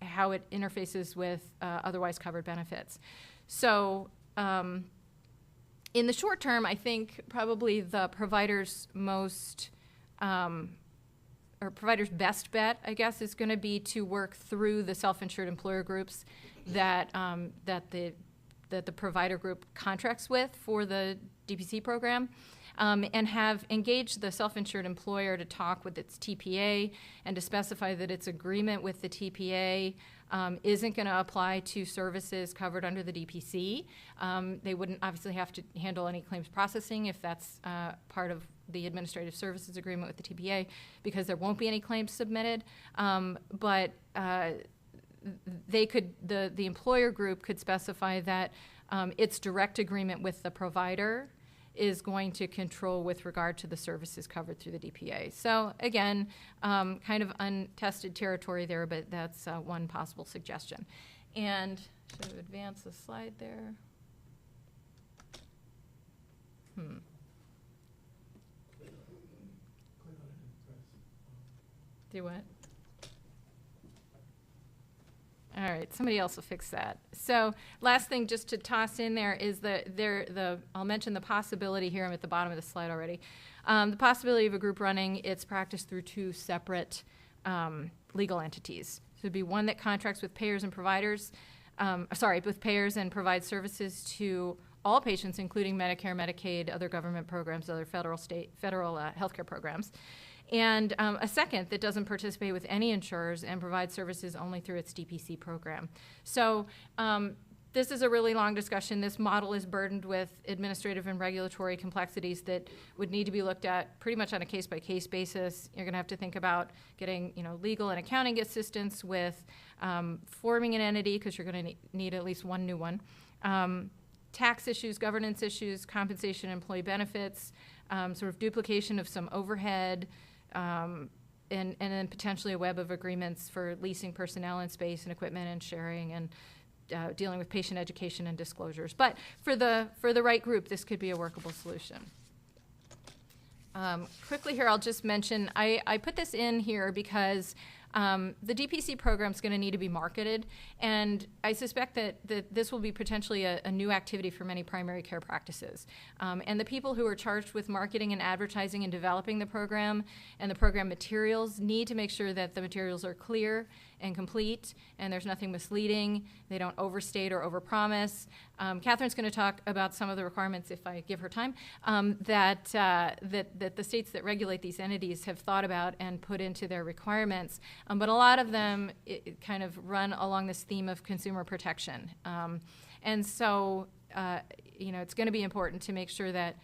Speaker 3: how it interfaces with otherwise covered benefits. So in the short term, I think probably the provider's provider's best bet, I guess, is going to be to work through the self-insured employer groups that the provider group contracts with for the DPC program. And have engaged the self-insured employer to talk with its TPA and to specify that its agreement with the TPA isn't going to apply to services covered under the DPC. They wouldn't obviously have to handle any claims processing if that's part of the administrative services agreement with the TPA because there won't be any claims submitted. But they could, the employer group could specify that its direct agreement with the provider is going to control with regard to the services covered through the DPA. So again, kind of untested territory there, but that's one possible suggestion. And should I advance the slide there? Do what? All right, somebody else will fix that. So last thing just to toss in there is I'll mention the possibility here, I'm at the bottom of the slide already, the possibility of a group running its practice through two separate legal entities. So it'd be one that contracts with payers and providers, with payers and provides services to all patients, including Medicare, Medicaid, other government programs, other federal healthcare programs. And a second that doesn't participate with any insurers and provides services only through its DPC program. So this is a really long discussion. This model is burdened with administrative and regulatory complexities that would need to be looked at pretty much on a case-by-case basis. You're going to have to think about getting, legal and accounting assistance with forming an entity, because you're going to need at least one new one. Tax issues, governance issues, compensation, employee benefits, sort of duplication of some overhead, and then potentially a web of agreements for leasing personnel and space and equipment and sharing and dealing with patient education and disclosures. But for the right group, this could be a workable solution. Quickly here, I'll just mention, I put this in here because the DPC program is going to need to be marketed, and I suspect that this will be potentially a new activity for many primary care practices. And the people who are charged with marketing and advertising and developing the program and the program materials need to make sure that the materials are clear and complete, and there's nothing misleading. They don't overstate or overpromise. Catherine's going to talk about some of the requirements, if I give her time, that the states that regulate these entities have thought about and put into their requirements. But a lot of them kind of run along this theme of consumer protection. And so, it's going to be important to make sure that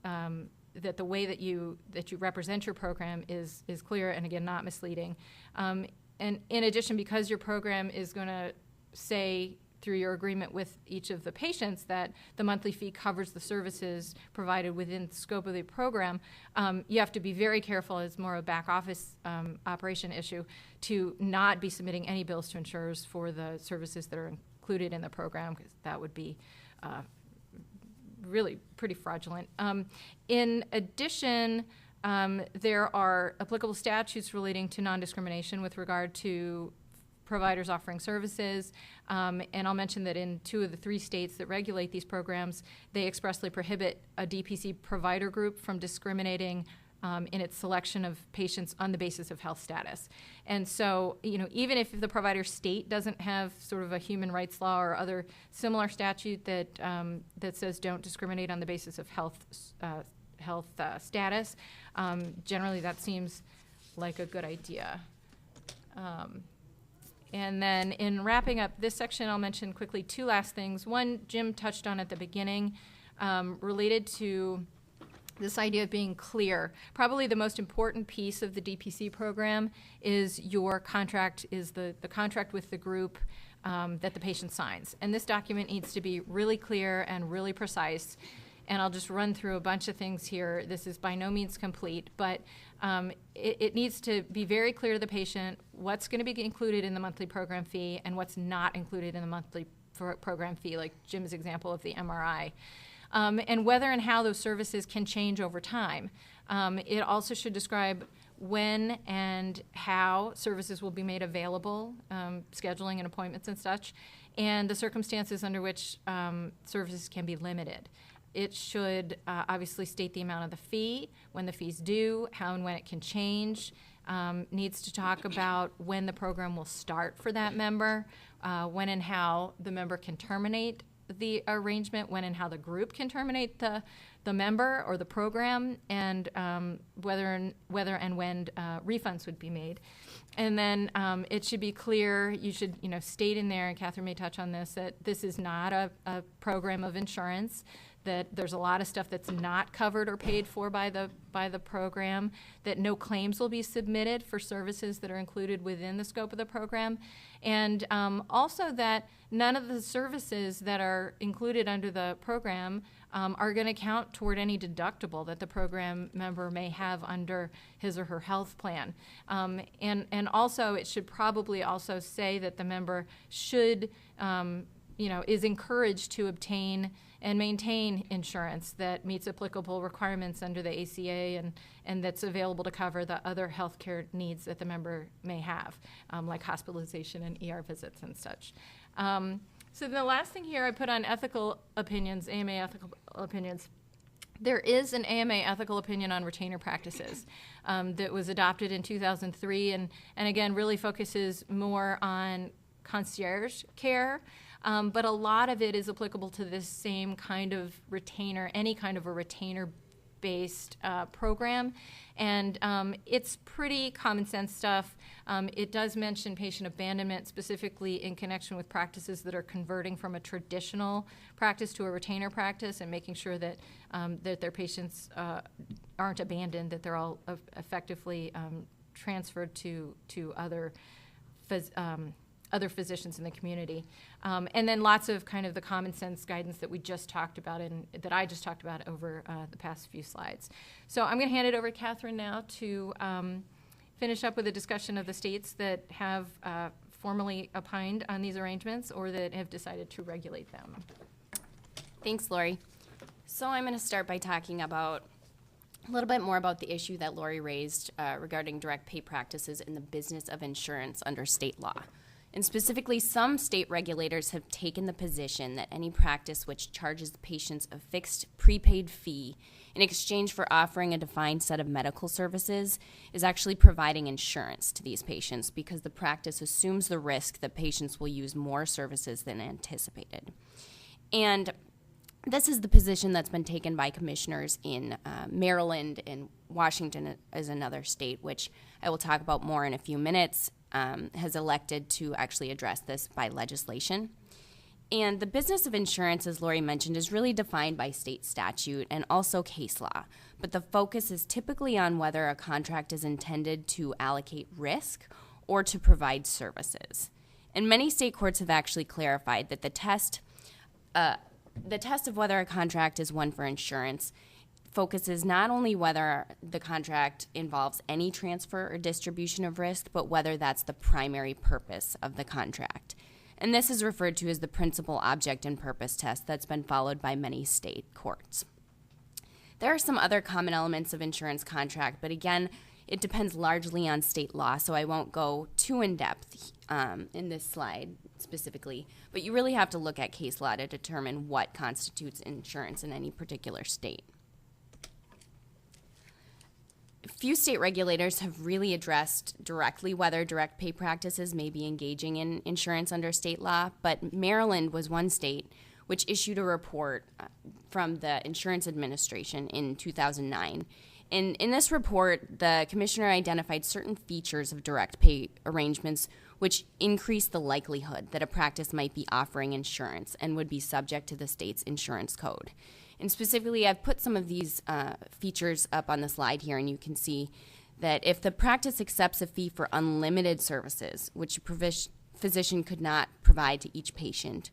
Speaker 3: that the way that you represent your program is clear and, again, not misleading. And in addition, because your program is going to say through your agreement with each of the patients that the monthly fee covers the services provided within the scope of the program, you have to be very careful, as more of a back office operation issue, to not be submitting any bills to insurers for the services that are included in the program, because that would be really pretty fraudulent. In addition, there are applicable statutes relating to non-discrimination with regard to providers offering services, and I'll mention that in 2 of the 3 states that regulate these programs, they expressly prohibit a DPC provider group from discriminating in its selection of patients on the basis of health status. And so, even if the provider state doesn't have sort of a human rights law or other similar statute that says don't discriminate on the basis of health status, generally that seems like a good idea. And then in wrapping up this section, I'll mention quickly 2 last things. One, Jim touched on at the beginning, related to this idea of being clear. Probably the most important piece of the DPC program is your contract, is the contract with the group that the patient signs. And this document needs to be really clear and really precise. And I'll just run through a bunch of things here. This is by no means complete, but it needs to be very clear to the patient what's going to be included in the monthly program fee and what's not included in the monthly program fee, like Jim's example of the MRI. And whether and how those services can change over time. It also should describe when and how services will be made available, scheduling and appointments and such, and the circumstances under which services can be limited. It should obviously state the amount of the fee, when the fee's due, how and when it can change. Needs to talk about when the program will start for that member, when and how the member can terminate the arrangement, when and how the group can terminate the member or the program, and whether and when refunds would be made. And then it should be clear, you should state in there, and Catherine may touch on this, that this is not a program of insurance, that there's a lot of stuff that's not covered or paid for by the program, that no claims will be submitted for services that are included within the scope of the program, and also that none of the services that are included under the program are going to count toward any deductible that the program member may have under his or her health plan. And also, it should probably also say that the member should, is encouraged to obtain and maintain insurance that meets applicable requirements under the ACA and that's available to cover the other healthcare needs that the member may have, like hospitalization and ER visits and such. So the last thing here I put on ethical opinions, AMA ethical opinions. There is an AMA ethical opinion on retainer practices that was adopted in 2003 and again really focuses more on concierge care. But a lot of it is applicable to this same kind of retainer, any kind of a retainer-based program. And it's pretty common sense stuff. It does mention patient abandonment specifically in connection with practices that are converting from a traditional practice to a retainer practice and making sure that, that their patients aren't abandoned, that they're all effectively transferred to other physicians in the community. And then lots of kind of the common sense guidance that we just talked about and that I just talked about over the past few slides. So I'm going to hand it over to Catherine now to finish up with a discussion of the states that have formally opined on these arrangements or that have decided to regulate them.
Speaker 4: Thanks, Lori. So I'm going to start by talking about a little bit more about the issue that Lori raised regarding direct pay practices in the business of insurance under state law. And specifically, some state regulators have taken the position that any practice which charges patients a fixed prepaid fee in exchange for offering a defined set of medical services is actually providing insurance to these patients because the practice assumes the risk that patients will use more services than anticipated. And this is the position that's been taken by commissioners in Maryland, and Washington is another state, which I will talk about more in a few minutes, has elected to actually address this by legislation. And the business of insurance, as Lori mentioned, is really defined by state statute and also case law. But the focus is typically on whether a contract is intended to allocate risk or to provide services. And many state courts have actually clarified that the test of whether a contract is one for insurance focuses not only whether the contract involves any transfer or distribution of risk, but whether that's the primary purpose of the contract. And this is referred to as the principal object and purpose test that's been followed by many state courts. There are some other common elements of insurance contract, but again, it depends largely on state law, so I won't go too in-depth in this slide specifically, but you really have to look at case law to determine what constitutes insurance in any particular state. Few state regulators have really addressed directly whether direct pay practices may be engaging in insurance under state law, but Maryland was one state which issued a report from the Insurance Administration in 2009. And in this report, the commissioner identified certain features of direct pay arrangements which increase the likelihood that a practice might be offering insurance and would be subject to the state's insurance code. And specifically, I've put some of these features up on the slide here, and you can see that if the practice accepts a fee for unlimited services, which a physician could not provide to each patient,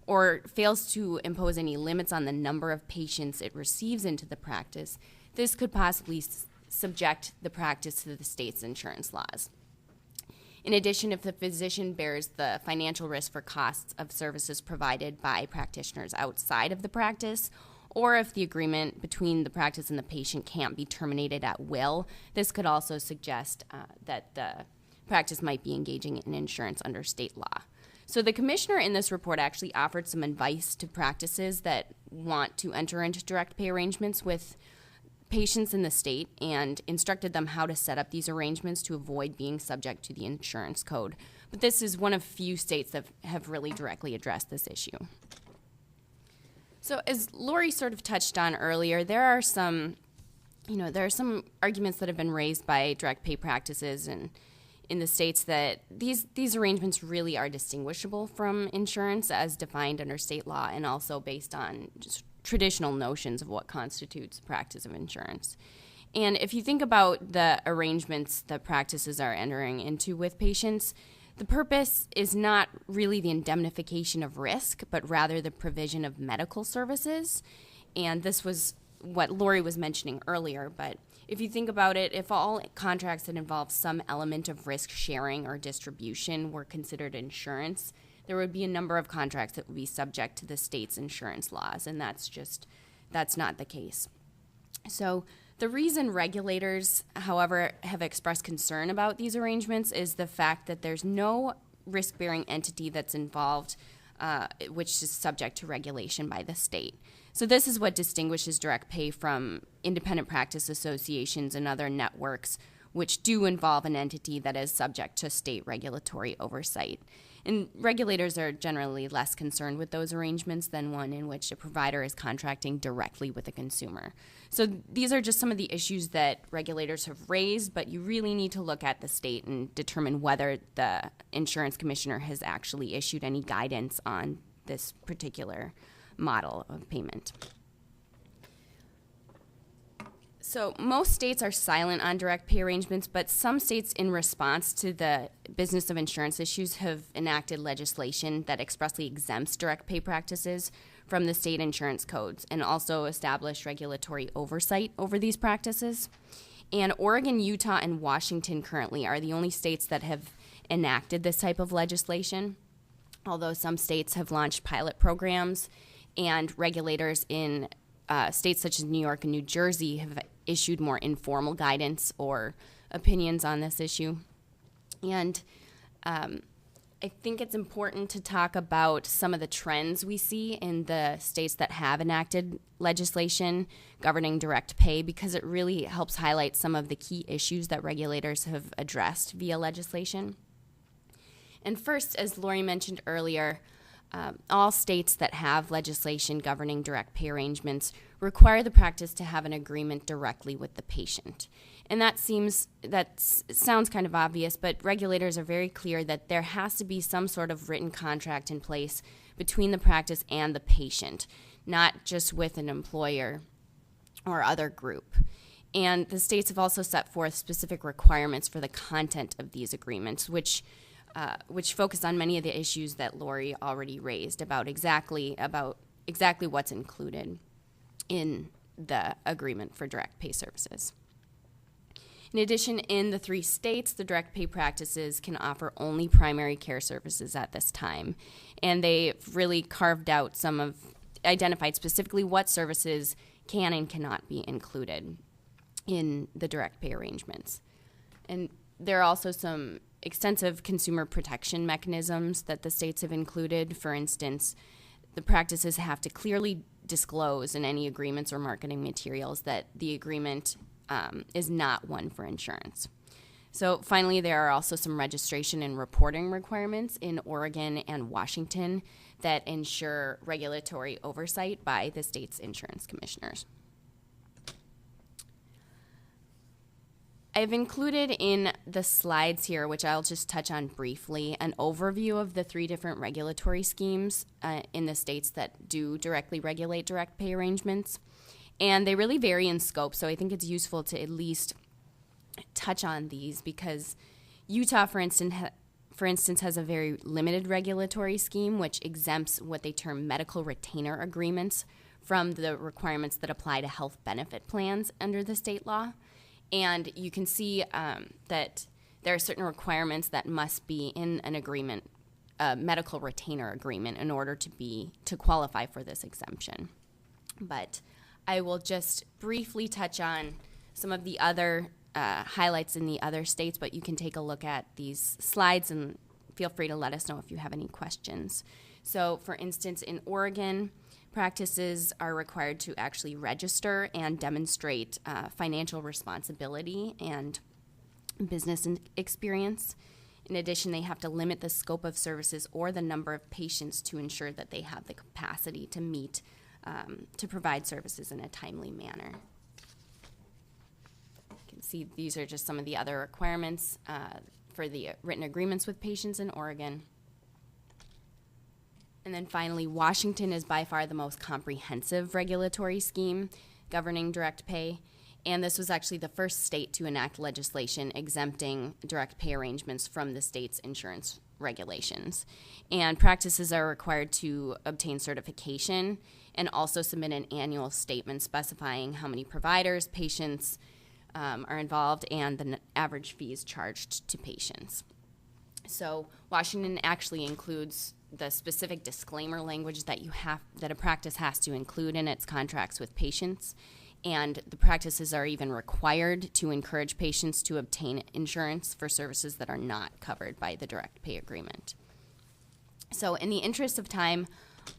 Speaker 4: or fails to impose any limits on the number of patients it receives into the practice, this could possibly subject the practice to the state's insurance laws. In addition, if the physician bears the financial risk for costs of services provided by practitioners outside of the practice, or if the agreement between the practice and the patient can't be terminated at will, this could also suggest that the practice might be engaging in insurance under state law. So the commissioner in this report actually offered some advice to practices that want to enter into direct pay arrangements with patients in the state and instructed them how to set up these arrangements to avoid being subject to the insurance code. But this is one of few states that have really directly addressed this issue. So as Lori sort of touched on earlier, there are some arguments that have been raised by direct pay practices and in the states that these arrangements really are distinguishable from insurance as defined under state law and also based on just traditional notions of what constitutes practice of insurance. And if you think about the arrangements that practices are entering into with patients, the purpose is not really the indemnification of risk, but rather the provision of medical services. And this was what Lori was mentioning earlier, but if you think about it, if all contracts that involve some element of risk sharing or distribution were considered insurance, there would be a number of contracts that would be subject to the state's insurance laws, and that's not the case. So the reason regulators, however, have expressed concern about these arrangements is the fact that there's no risk-bearing entity that's involved, which is subject to regulation by the state. So this is what distinguishes direct pay from independent practice associations and other networks, which do involve an entity that is subject to state regulatory oversight. And regulators are generally less concerned with those arrangements than one in which a provider is contracting directly with a consumer. So these are just some of the issues that regulators have raised, but you really need to look at the state and determine whether the insurance commissioner has actually issued any guidance on this particular model of payment. So most states are silent on direct pay arrangements, but some states, in response to the business of insurance issues, have enacted legislation that expressly exempts direct pay practices from the state insurance codes and also established regulatory oversight over these practices. And Oregon, Utah, and Washington currently are the only states that have enacted this type of legislation, although some states have launched pilot programs, and regulators in states such as New York and New Jersey have issued more informal guidance or opinions on this issue. And I think it's important to talk about some of the trends we see in the states that have enacted legislation governing direct pay, because it really helps highlight some of the key issues that regulators have addressed via legislation. And first, as Lori mentioned earlier, all states that have legislation governing direct pay arrangements require the practice to have an agreement directly with the patient. And that sounds kind of obvious, but regulators are very clear that there has to be some sort of written contract in place between the practice and the patient, not just with an employer or other group. And the states have also set forth specific requirements for the content of these agreements, which focus on many of the issues that Lori already raised about exactly what's included in the agreement for direct pay services. In addition, in the 3 states, the direct pay practices can offer only primary care services at this time. And they've really identified specifically what services can and cannot be included in the direct pay arrangements. And there are also some extensive consumer protection mechanisms that the states have included. For instance, the practices have to clearly disclose in any agreements or marketing materials that the agreement is not one for insurance. So finally, there are also some registration and reporting requirements in Oregon and Washington that ensure regulatory oversight by the state's insurance commissioners. I've included in the slides here, which I'll just touch on briefly, an overview of the 3 different regulatory schemes in the states that do directly regulate direct pay arrangements. And they really vary in scope, so I think it's useful to at least touch on these, because Utah, for instance, has a very limited regulatory scheme which exempts what they term medical retainer agreements from the requirements that apply to health benefit plans under the state law. And you can see that there are certain requirements that must be in an agreement, a medical retainer agreement, in order to qualify for this exemption. But I will just briefly touch on some of the other highlights in the other states, but you can take a look at these slides and feel free to let us know if you have any questions. So, for instance, in Oregon, practices are required to actually register and demonstrate financial responsibility and business experience. In addition, they have to limit the scope of services or the number of patients to ensure that they have the capacity to meet, to provide services in a timely manner. You can see these are just some of the other requirements for the written agreements with patients in Oregon. And then finally, Washington is by far the most comprehensive regulatory scheme governing direct pay. And this was actually the first state to enact legislation exempting direct pay arrangements from the state's insurance regulations. And practices are required to obtain certification and also submit an annual statement specifying how many providers, patients are involved, and the average fees charged to patients. So Washington actually includes the specific disclaimer language that that a practice has to include in its contracts with patients. And the practices are even required to encourage patients to obtain insurance for services that are not covered by the direct pay agreement. So in the interest of time,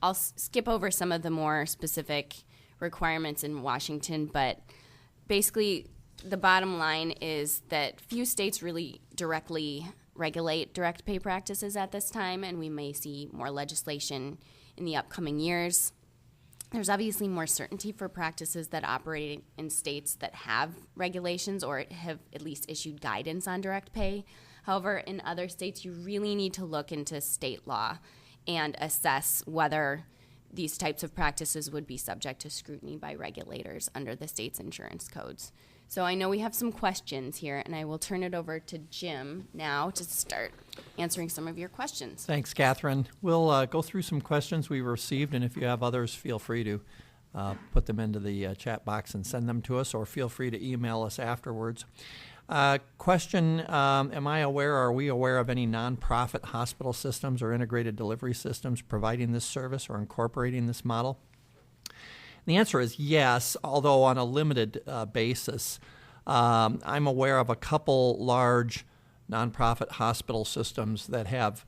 Speaker 4: I'll skip over some of the more specific requirements in Washington, but basically the bottom line is that few states really directly regulate direct pay practices at this time, and we may see more legislation in the upcoming years. There's obviously more certainty for practices that operate in states that have regulations or have at least issued guidance on direct pay. However, in other states, you really need to look into state law and assess whether these types of practices would be subject to scrutiny by regulators under the state's insurance codes. So I know we have some questions here, and I will turn it over to Jim now to start answering some of your questions.
Speaker 2: Thanks, Catherine. We'll go through some questions we received, and if you have others, feel free to put them into the chat box and send them to us, or feel free to email us afterwards. Question, are we aware of any nonprofit hospital systems or integrated delivery systems providing this service or incorporating this model? The answer is yes, although on a limited basis. I'm aware of a couple large nonprofit hospital systems that have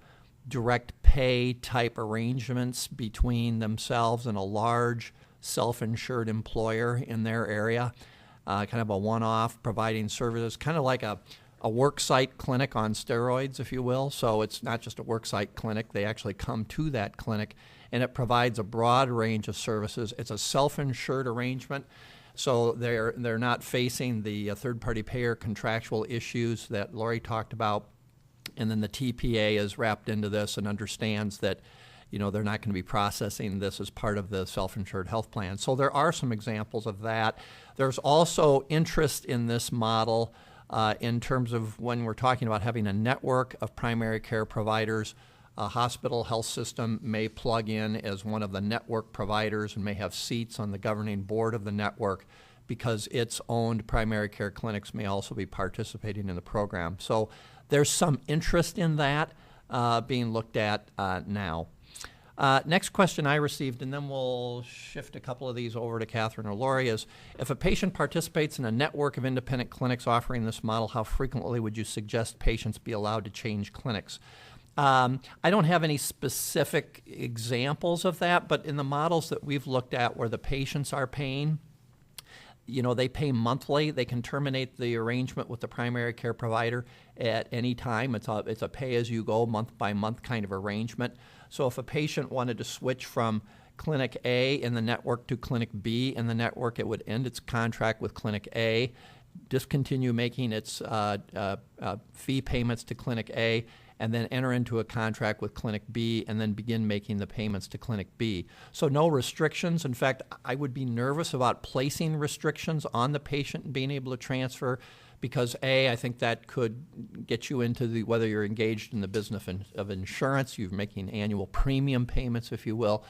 Speaker 2: direct pay type arrangements between themselves and a large self-insured employer in their area, kind of a one-off providing services, kind of like a worksite clinic on steroids, if you will. So it's not just a worksite clinic. They actually come to that clinic, and it provides a broad range of services. It's a self-insured arrangement, so they're not facing the third-party payer contractual issues that Lori talked about. And then the TPA is wrapped into this and understands that, they're not going to be processing this as part of the self-insured health plan. So there are some examples of that. There's also interest in this model in terms of when we're talking about having a network of primary care providers. A hospital health system may plug in as one of the network providers and may have seats on the governing board of the network because its owned primary care clinics may also be participating in the program. So there's some interest in that being looked at now. Next question I received, and then we'll shift a couple of these over to Catherine or Lori, is if a patient participates in a network of independent clinics offering this model, how frequently would you suggest patients be allowed to change clinics? I don't have any specific examples of that, but in the models that we've looked at where the patients are paying, they pay monthly. They can terminate the arrangement with the primary care provider at any time. It's a pay-as-you-go, month-by-month kind of arrangement. So if a patient wanted to switch from Clinic A in the network to Clinic B in the network, it would end its contract with Clinic A, discontinue making its fee payments to Clinic A, and then enter into a contract with Clinic B and then begin making the payments to Clinic B. So no restrictions. In fact, I would be nervous about placing restrictions on the patient and being able to transfer because I think that could get you into whether you're engaged in the business of insurance, you're making annual premium payments, if you will,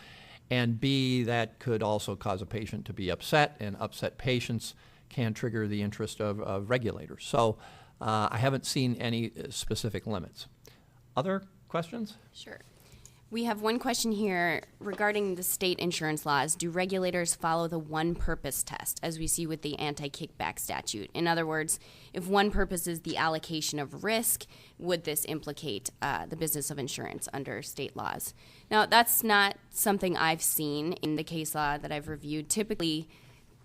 Speaker 2: and B, that could also cause a patient to be upset, and upset patients can trigger the interest of regulators. So I haven't seen any specific limits. Other questions?
Speaker 4: Sure. We have one question here regarding the state insurance laws. Do regulators follow the one purpose test, as we see with the anti-kickback statute? In other words, if one purpose is the allocation of risk, would this implicate the business of insurance under state laws? Now, that's not something I've seen in the case law that I've reviewed. Typically,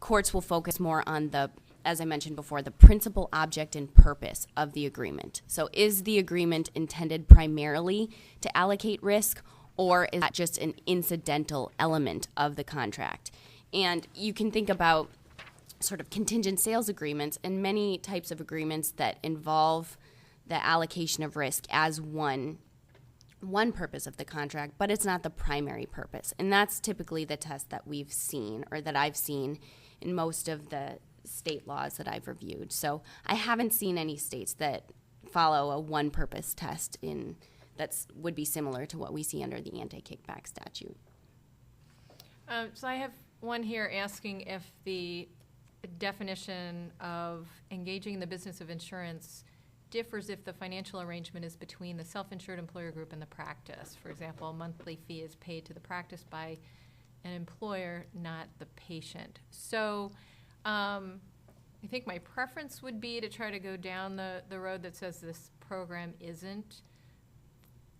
Speaker 4: courts will focus more on as I mentioned before, the principal object and purpose of the agreement. So is the agreement intended primarily to allocate risk, or is that just an incidental element of the contract? And you can think about sort of contingent sales agreements and many types of agreements that involve the allocation of risk as one one purpose of the contract, but it's not the primary purpose. And that's typically the test that we've seen, or that I've seen in most of the state laws that I've reviewed. So I haven't seen any states that follow a one purpose test would be similar to what we see under the anti-kickback statute.
Speaker 3: So I have one here asking if the definition of engaging in the business of insurance differs if the financial arrangement is between the self-insured employer group and the practice. For example, a monthly fee is paid to the practice by an employer, not the patient. So I think my preference would be to try to go down the road that says this program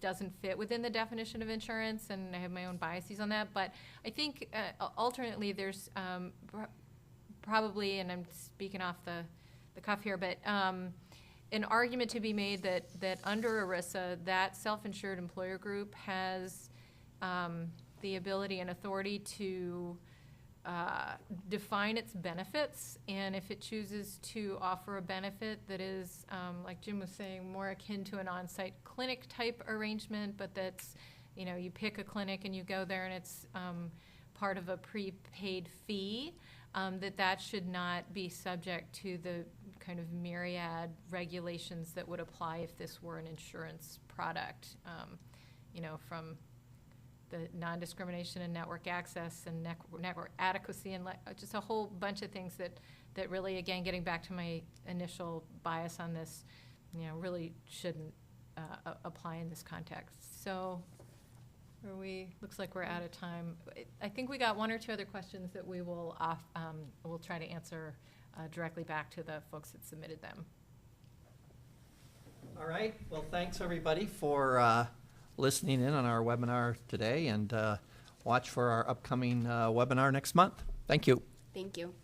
Speaker 3: doesn't fit within the definition of insurance, and I have my own biases on that. But I think alternately there's probably, and I'm speaking off the cuff here, but an argument to be made that under ERISA, that self-insured employer group has the ability and authority to define its benefits, and if it chooses to offer a benefit that is, like Jim was saying, more akin to an on-site clinic type arrangement, but that's, you pick a clinic and you go there and it's part of a prepaid fee, that should not be subject to the kind of myriad regulations that would apply if this were an insurance product, from the non-discrimination and network access and network adequacy and just a whole bunch of things that really, again, getting back to my initial bias on this, really shouldn't apply in this context. So looks like we're out of time. I think we got one or two other questions that we will we'll try to answer directly back to the folks that submitted them.
Speaker 2: All right. Well, thanks everybody for listening in on our webinar today, and watch for our upcoming webinar next month. Thank you.
Speaker 4: Thank you.